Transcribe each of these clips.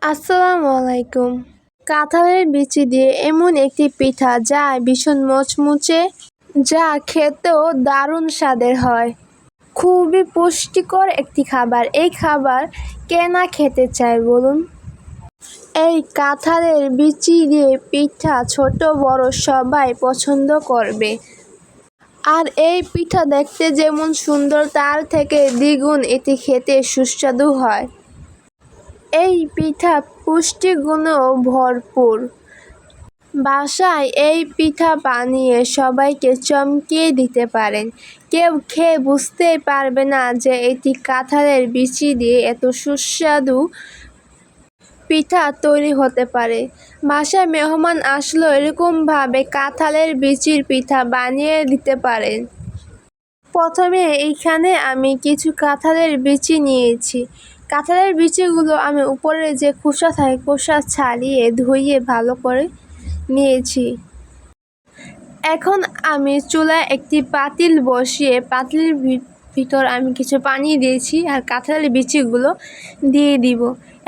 আসসালামু আলাইকুম। কাঁঠালের বিচি দিয়ে এমন একটি পিঠা যা ভীষণ মচমুচে, যা খেতেও দারুণ স্বাদের হয়। খুবই পুষ্টিকর একটি খাবার। এই খাবার কে না খেতে চায় বলুন? এই কাঁঠালের বিচি দিয়ে পিঠা ছোট বড় সবাই পছন্দ করবে। আর এই পিঠা দেখতে যেমন সুন্দর তার থেকে দ্বিগুণ এটি খেতে সুস্বাদু হয়। এই পিঠা পুষ্টিগুণেও ভরপুর। বাসায় এই পিঠা বানিয়ে সবাইকে চমকিয়ে দিতে পারেন। কেউ খেয়ে বুঝতেই পারবে না যে এটি কাঁঠালের বিচি দিয়ে এত সুস্বাদু পিঠা তৈরি হতে পারে। বাসায় মেহমান আসলেও এরকমভাবে কাঁঠালের বিচির পিঠা বানিয়ে দিতে পারেন। প্রথমে এইখানে আমি কিছু কাঁঠালের বিচি নিয়েছি। কাঁঠালের বিচিগুলো আমি উপরে যে খোসা থাকে খোসা ছাড়িয়ে ধুয়ে ভালো করে নিয়েছি। এখন আমি চুলায় একটি পাতিল বসিয়ে পাতিলের ভিতর আমি কিছু পানি দিয়েছি আর কাঁঠালের বিচিগুলো দিয়ে দিব।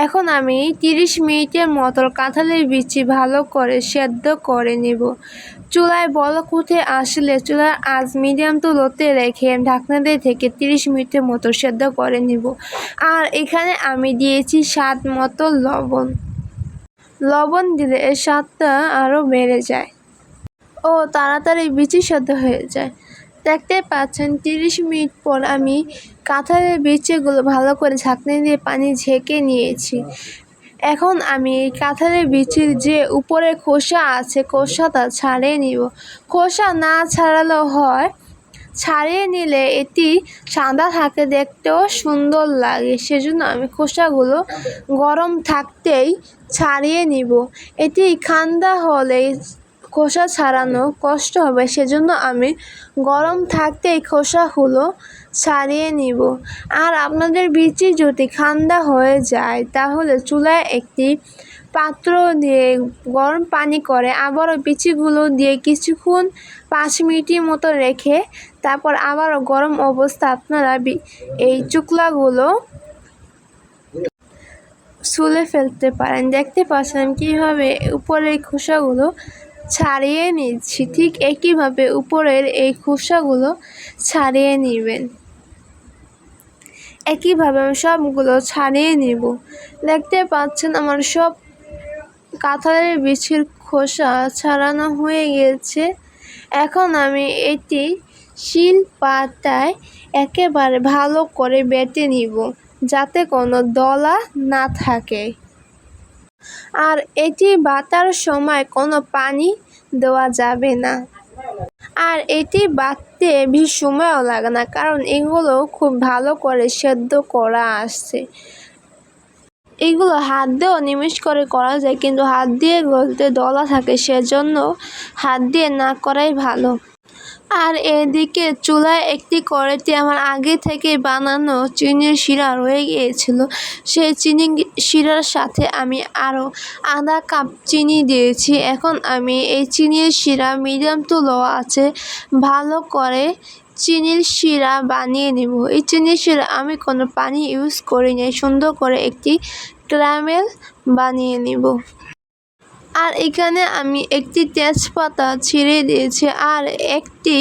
এখন আমি 30 মিনিটের মতো কাঁঠালের বিচি ভালো করে সেদ্ধ করে নেব। চুলায় বলক উঠে আসলে চুলার আঁচ মিডিয়াম টু লোতে রেখে ঢাকনা দিয়ে থেকে 30 মিনিটের মতো সেদ্ধ করে নেব। আর এখানে আমি দিয়েছি স্বাদ মতো লবণ। লবণ দিলে এর স্বাদটা আরও বেড়ে যায় ও তাড়াতাড়ি বিচি সেদ্ধ হয়ে যায়। দেখতে পাচ্ছেন 30 মিনিট পর আমি কাঁঠালের বিচিগুলো ভালো করে ঝাঁকনি দিয়ে পানি ঝেঁকে নিয়েছি। এখন আমি এই কাঁঠালের বিচির যে উপরে খোসা আছে খোসাটা ছাড়িয়ে নিব। খোসা না ছাড়ালেও হয়, ছাড়িয়ে নিলে এটি সাদা থাকে, দেখতেও সুন্দর লাগে। সেজন্য আমি খোসাগুলো গরম থাকতেই ছাড়িয়ে নিব। এটি ঠান্ডা হলে খোসা ছাড়ানো কষ্ট হবে, সেজন্য আমি গরম থাকতেই খোসাগুলো ছাড়িয়ে নিব। আর আপনাদের বিচি যদি ঠান্ডা হয়ে যায় তাহলে চুলায় একটি পাত্র দিয়ে গরম পানি করে আবারও বিচিগুলো দিয়ে কিছুক্ষণ 5 মিনিটের মতো রেখে তারপর আবারও গরম অবস্থা আপনারা এই চুকলাগুলো ছুলে ফেলতে পারেন। দেখতে পাচ্ছেন কীভাবে উপরের খোসাগুলো ছাড়িয়ে নিচ্ছি। ঠিক একইভাবে উপরের এই খোসাগুলো ছাড়িয়ে নেবেন। একইভাবে আমি সবগুলো ছাড়িয়ে নিব। দেখতে পাচ্ছেন আমার সব কাঁঠালের বিচির খোসা ছাড়ানো হয়ে গেছে। এখন আমি এটি শিল পাতায় একেবারে ভালো করে বেটে নিব যাতে কোনো দলা না থাকে। আর এটি বাটার সময় কোনো পানি দেওয়া যাবে না। আর এটি বাটতে বেশি সময়ও লাগে না, কারণ এগুলো খুব ভালো করে সেদ্ধ করা আসছে। এগুলো হাত দিয়েও নিমিষ করে করা যায়, কিন্তু হাত দিয়ে গলতে দলা থাকে, সেজন্য হাত দিয়ে না করাই ভালো। আর এদিকে চুলায় একটি কড়াইতে আমার আগে থেকে বানানো চিনির শিরা রয়ে গিয়েছিল। সেই চিনি শিরার সাথে আমি আরও আধা কাপ চিনি দিয়েছি। এখন আমি এই চিনির শিরা মিডিয়াম টু লো আছে ভালো করে চিনির শিরা বানিয়ে নেব। এই চিনির শিরা আমি কোনো পানি ইউজ করিনি, সুন্দর করে একটি ক্যারামেল বানিয়ে নেব। আর এখানে আমি একটি তেজপাতা ছিঁড়ে দিয়েছি আর একটি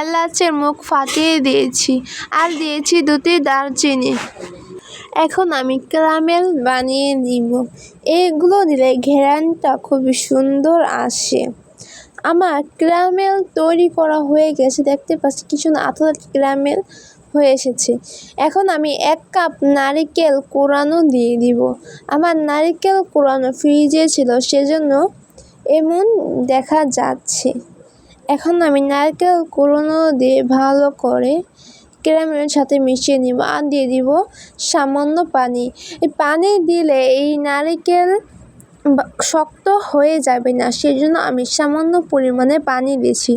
এলাচের মুখ ফাটিয়ে দিয়েছি আর দিয়েছি 2টি দারচিনি। এখন আমি ক্যারামেল বানিয়ে নিব। এগুলো দিলে ঘ্রাণটা খুবই সুন্দর আসে। আমার ক্যারামেল তৈরি করা হয়ে গেছে, দেখতে পাচ্ছি কিছু না আঠালো ক্যারামেল হয়ে এসেছে। এখন আমি 1 কাপ নারিকেল কোরানো দিয়ে দিব। আমার নারিকেল কোরানো ফ্রিজে ছিল, সেজন্য এমন দেখা যাচ্ছে। এখন আমি নারকেল কোরানো দিয়ে ভালো করে ক্যারামেলের সাথে মিশিয়ে নিব আর দিয়ে দিব সামান্য পানি। এই পানি দিলে এই নারিকেল শক্ত হয়ে যাবে না, সেজন্য আমি সামান্য পরিমাণে পানি দিয়েছি।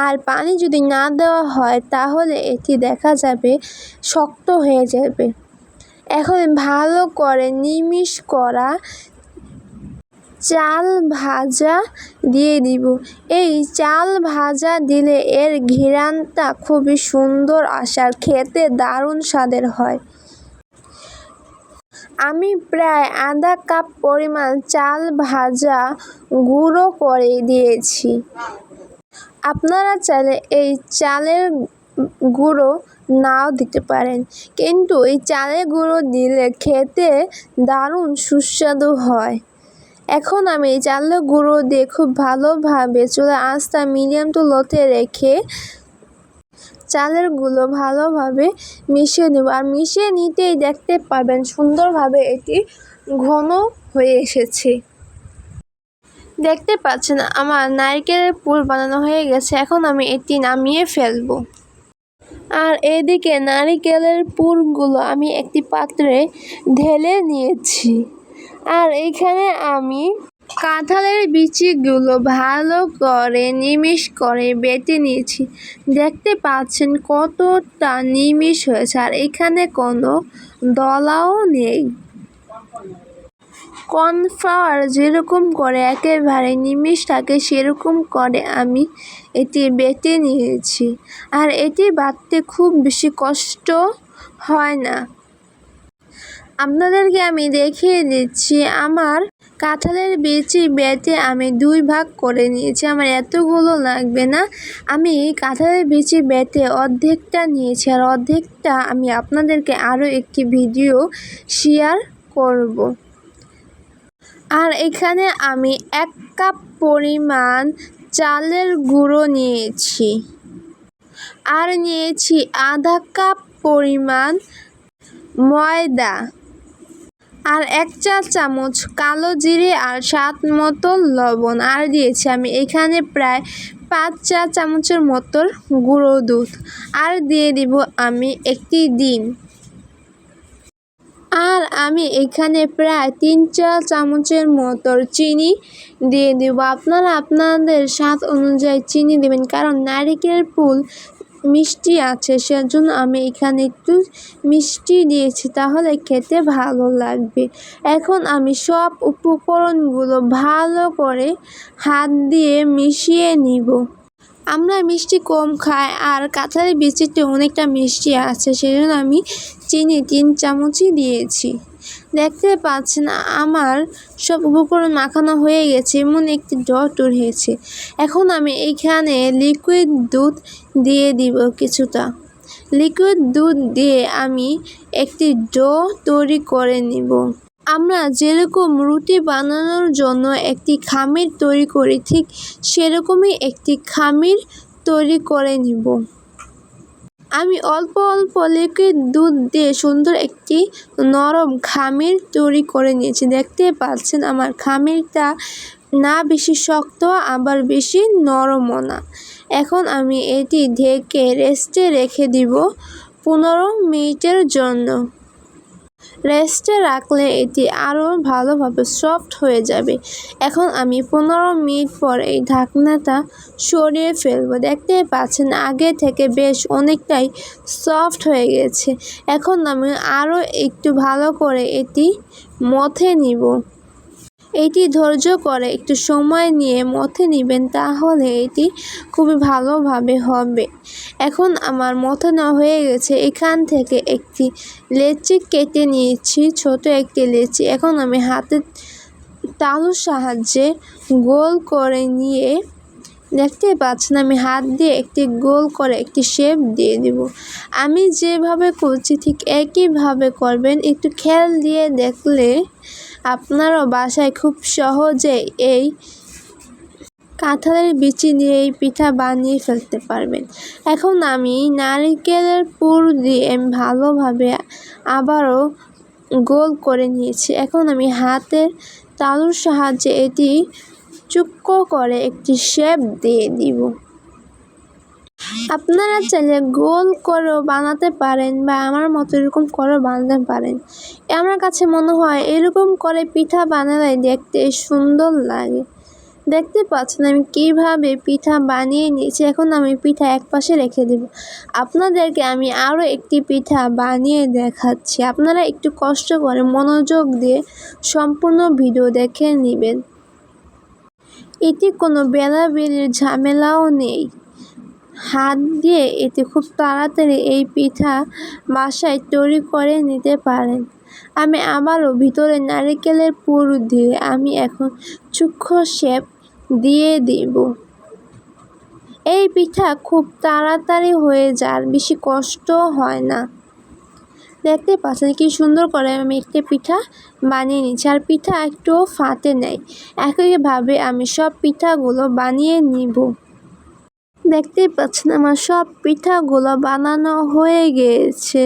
আর পানি যদি না দেওয়া হয় তাহলে এটি দেখা যাবে শক্ত হয়ে যাবে। এখন ভালো করে নিমিষ করা চাল ভাজা দিয়ে দিব। এই চাল ভাজা দিলে এর ঘ্রাণটা খুবই সুন্দর আসে আর খেতে দারুণ স্বাদের হয়। আমি প্রায় আধা কাপ পরিমাণ চাল ভাজা গুঁড়ো করে দিয়েছি। আপনারা চাইলে এই চালের গুঁড়ো নাও দিতে পারেন, কিন্তু এই চালের গুঁড়ো দিলে খেতে দারুণ সুস্বাদু হয়। এখন আমি এই চালের গুঁড়ো দিয়ে খুব ভালোভাবে চুলার আঁচটা মিডিয়াম টু লোতে রেখে চালের গুঁড়ো ভালোভাবে মিশিয়ে নেব। আর মিশিয়ে নিতেই দেখতে পাবেন সুন্দরভাবে এটি ঘন হয়ে এসেছে। দেখতে পাচ্ছেন আমার নারকেলের পুর বানানো হয়ে গেছে। এখন আমি এটি নামিয়ে ফেলবো। আর এদিকে নারকেলের পুরগুলো আমি একটি পাত্রে ঢেলে নিয়েছি। আর এইখানে আমি কাঁঠালের বিচিগুলো ভালো করে নিমিষ করে বেটে নিয়েছি। দেখতে পাচ্ছেন কতটা নিমিষ হয়েছে, আর এখানে কোনো দলাও নেই। কর্নফ্লাওয়ার যেরকম করে একেবারে নিমিষ থাকে সেরকম করে আমি এটি বেটে নিয়েছি। আর এটি বাটতে খুব বেশি কষ্ট হয় না। আপনাদেরকে আমি দেখিয়ে দিচ্ছি, আমার কাঁঠালের বিচি বেটে আমি 2 ভাগ করে নিয়েছি। আমার এতগুলো লাগবে না। আমি কাঁঠালের বিচি বেটে অর্ধেকটা নিয়েছি, আর অর্ধেকটা আমি আপনাদেরকে আরও একটি ভিডিও শেয়ার করব। আর এখানে আমি 1 কাপ পরিমাণ চালের গুঁড়ো নিয়েছি, আর নিয়েছি আধা কাপ পরিমাণ ময়দা, আর 1 চা চামচ কালো জিরে, আর স্বাদ মতো লবণ, আর দিয়েছি আমি এখানে প্রায় 5 চা চামচের মতো গুঁড়ো দুধ, আর দিয়ে দিব আমি একটি ডিম। আর আমি এখানে প্রায় 3 চা চামচের মতো চিনি দিয়ে দেব। আপনারা আপনাদের স্বাদ অনুযায়ী চিনি দেবেন, কারণ নারকেলের পুর মিষ্টি আছে, সেজন্য আমি এখানে একটু মিষ্টি দিয়েছি, তাহলে খেতে ভালো লাগবে। এখন আমি সব উপকরণগুলো ভালো করে হাত দিয়ে মিশিয়ে নিব। আমরা মিষ্টি কম খাই, আর কাঁঠালের বিচিতে অনেকটা মিষ্টি আছে, সেজন্য আমি চিনি 3 চামচই দিয়েছি। দেখতে পাচ্ছেন আমার সব উপকরণ মাখানো হয়ে গেছে, এমন একটি ডো তৈরি হয়েছে। এখন আমি এইখানে লিকুইড দুধ দিয়ে দিব কিছুটা। লিকুইড দুধ দিয়ে আমি একটি ডো তৈরি করে নিব। আমরা যেরকম রুটি বানানোর জন্য একটি খামির তৈরি করি, ঠিক সেরকমই একটি খামির তৈরি করে নিব। আমি অল্প অল্প লিকুইড দুধ দিয়ে সুন্দর একটি নরম খামির তৈরি করে নিয়েছি। দেখতে পাচ্ছেন আমার খামিরটা না বেশি শক্ত, আবার বেশি নরমও না। এখন আমি এটি ঢেকে রেস্টে রেখে দিব 15 মিনিটের জন্য। রেস্টে রাখলে এটি আরও ভালোভাবে সফট হয়ে যাবে। এখন আমি 15 মিনিট পর এই ঢাকনাটা সরিয়ে ফেলব। দেখতে পাচ্ছেন আগে থেকে বেশ অনেকটাই সফট হয়ে গেছে। এখন আমি আরও একটু ভালো করে এটি মথে নিব। এটি ধৈর্য করে একটু সময় নিয়ে মথে নেবেন, তাহলে এটি খুবই ভালোভাবে হবে। এখন আমার মথানো হয়ে গেছে। এখান থেকে একটি লেচি কেটে নিয়েছি, ছোট একটি লেচি। এখন আমি হাতের তালুর সাহায্যে গোল করে নিয়ে, দেখতে পাচ্ছেন আমি হাত দিয়ে একটি গোল করে একটি শেপ দিয়ে দিব। আমি যেভাবে করছি ঠিক একইভাবে করবেন। একটু খেয়াল দিয়ে দেখলে আপনারাও বাসায় খুব সহজে এই কাঁঠালের বিচি দিয়ে এই পিঠা বানিয়ে ফেলতে পারবেন। এখন আমি নারকেলের পুর দিয়ে ভালোভাবে আবারও গোল করে নিয়েছি। এখন আমি হাতের তালুর সাহায্যে এটি চুক্কো করে একটি শেপ দিয়ে দিব। আপনারা চাইলে গোল করেও বানাতে পারেন, বা আমার মতো এরকম করেও বানাতে পারেন। আমার কাছে মনে হয় এরকম করে পিঠা বানালে দেখতে সুন্দর লাগে। দেখতে পাচ্ছেন আমি কিভাবে পিঠা বানিয়ে নিয়েছি। এখন আমি পিঠা একপাশে রেখে দেব। আপনাদেরকে আমি আরও একটি পিঠা বানিয়ে দেখাচ্ছি। আপনারা একটু কষ্ট করে মনোযোগ দিয়ে সম্পূর্ণ ভিডিও দেখে নেবেন। এটি কোনো বেলাবেলির ঝামেলাও নেই। হাত দিয়ে এতে খুব তাড়াতাড়ি এই পিঠা বাসায় তৈরি করে নিতে পারেন। আমি আবারও ভিতরে নারকেলের পুর দিয়ে আমি এখন সূক্ষ্ম শেপ দিয়ে দিব। এই পিঠা খুব তাড়াতাড়ি হয়ে যায় আর বেশি কষ্ট হয় না। দেখতে পাচ্ছেন কি সুন্দর করে আমি একটা পিঠা বানিয়ে নিচ্ছি আর পিঠা একটুও ফাটে নাই। একইভাবে আমি সব পিঠাগুলো বানিয়ে নিব। দেখতেই পাচ্ছেন আমার সব পিঠাগুলো বানানো হয়ে গিয়েছে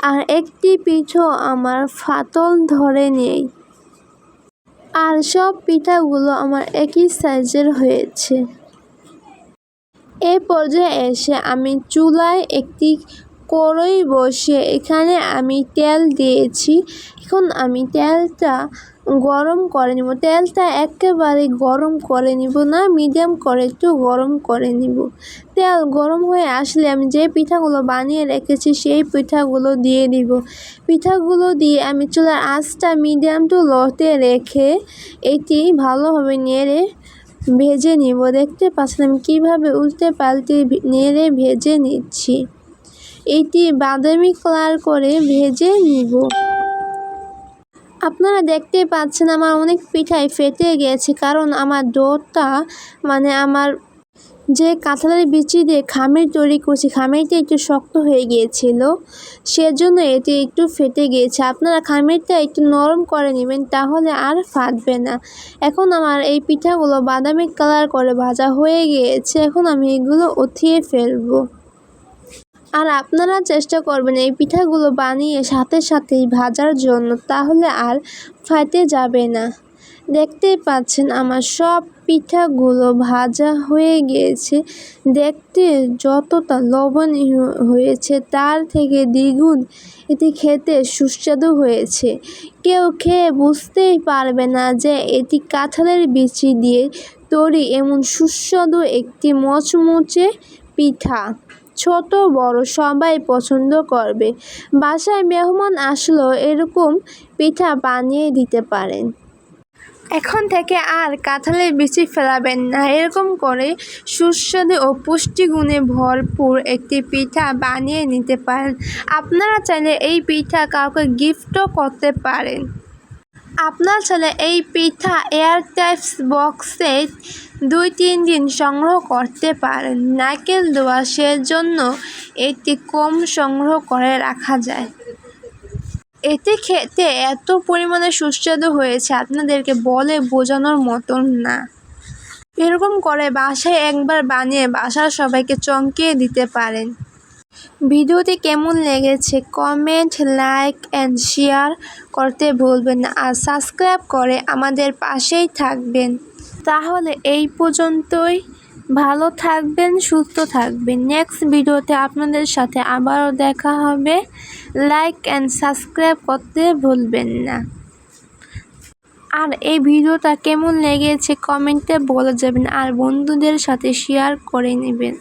আর একটি পিঠো আমার ফাটল ধরে নেই আর সব পিঠাগুলো আমার একই সাইজের হয়েছে। এই পর্যায়ে এসে আমি চুলায় একটি কড়াই বসিয়ে এখানে আমি তেল দিয়েছি। এখন আমি তেলটা গরম করে নিব। তেলটা একেবারে গরম করে নিব না, মিডিয়াম করে একটু গরম করে নিব। তেল গরম হয়ে আসলে আমি যে পিঠাগুলো বানিয়ে রেখেছি সেই পিঠাগুলো দিয়ে দিব। পিঠাগুলো দিয়ে আমি চুলার আঁচটা মিডিয়াম টু লোতে রেখে এটি ভালোভাবে নেড়ে ভেজে নিব। দেখতে পাচ্ছেন আমি কীভাবে উল্টে পাল্টে নেড়ে ভেজে নিচ্ছি। এটি বাদামি কালার করে ভেজে নিব। আপনারা দেখতে পাচ্ছেন আমার অনেক পিঠাই ফেটে গেছে, কারণ আমার ডোটা আমার যে কাঁঠালের বিচি দিয়ে খামির তৈরি করছি খামিরটা একটু শক্ত হয়ে গিয়েছিল, সেজন্য এটি একটু ফেটে গিয়েছে। আপনারা খামিরটা একটু নরম করে নেবেন, তাহলে আর ফাটবে না। এখন আমার এই পিঠাগুলো বাদামি কালার করে ভাজা হয়ে গিয়েছে। এখন আমি এগুলো উঠিয়ে ফেলবো। আর আপনারা চেষ্টা করবেন এই পিঠাগুলো বানিয়ে সাথে সাথেই ভাজার জন্য, তাহলে আর ফাটে যাবে না। দেখতেই পাচ্ছেন আমার সব পিঠাগুলো ভাজা হয়ে গিয়েছে। দেখতে যতটা লবণীয় হয়েছে তার থেকে দ্বিগুণ এটি খেতে সুস্বাদু হয়েছে। কেউ খেয়ে বুঝতেই পারবে না যে এটি কাঁঠালের বিচি দিয়ে তৈরি এমন সুস্বাদু একটি মচমচে পিঠা। ছোট বড় সবাই পছন্দ করবে। বাসায় মেহমান আসলেও এরকম পিঠা বানিয়ে দিতে পারেন। এখন থেকে আর কাঁঠালের বিচি ফেলাবেন না। এরকম করে সুস্বাদু ও পুষ্টিগুণে ভরপুর একটি পিঠা বানিয়ে নিতে পারেন। আপনারা চাইলে এই পিঠা কাউকে গিফটও করতে পারেন। আপনারা চাইলে এই পিঠা এয়ারটাইট বক্সে 2-3 দিন সংগ্রহ করতে পারেন। নারকেল দেওয়া, সেজন্য এটি কম সংগ্রহ করে রাখা যায়। এটি খেতে এত পরিমাণে সুস্বাদু হয়েছে আপনাদেরকে বলে বোঝানোর মতন না। এরকম করে বাসায় একবার বানিয়ে বাসার সবাইকে চমকিয়ে দিতে পারেন। ভিডিওটি কেমন লেগেছে কমেন্ট, লাইক অ্যান্ড শেয়ার করতে ভুলবেন না আর সাবস্ক্রাইব করে আমাদের পাশেই থাকবেন। তাহলে এই পর্যন্তই। ভালো থাকবেন, সুস্থ থাকবেন। নেক্সট ভিডিওতে আপনাদের সাথে আবারও দেখা হবে। লাইক অ্যান্ড সাবস্ক্রাইব করতে ভুলবেন না। আর এই ভিডিওটা কেমন লেগেছে কমেন্টে বলে যাবেন আর বন্ধুদের সাথে শেয়ার করে নেবেন।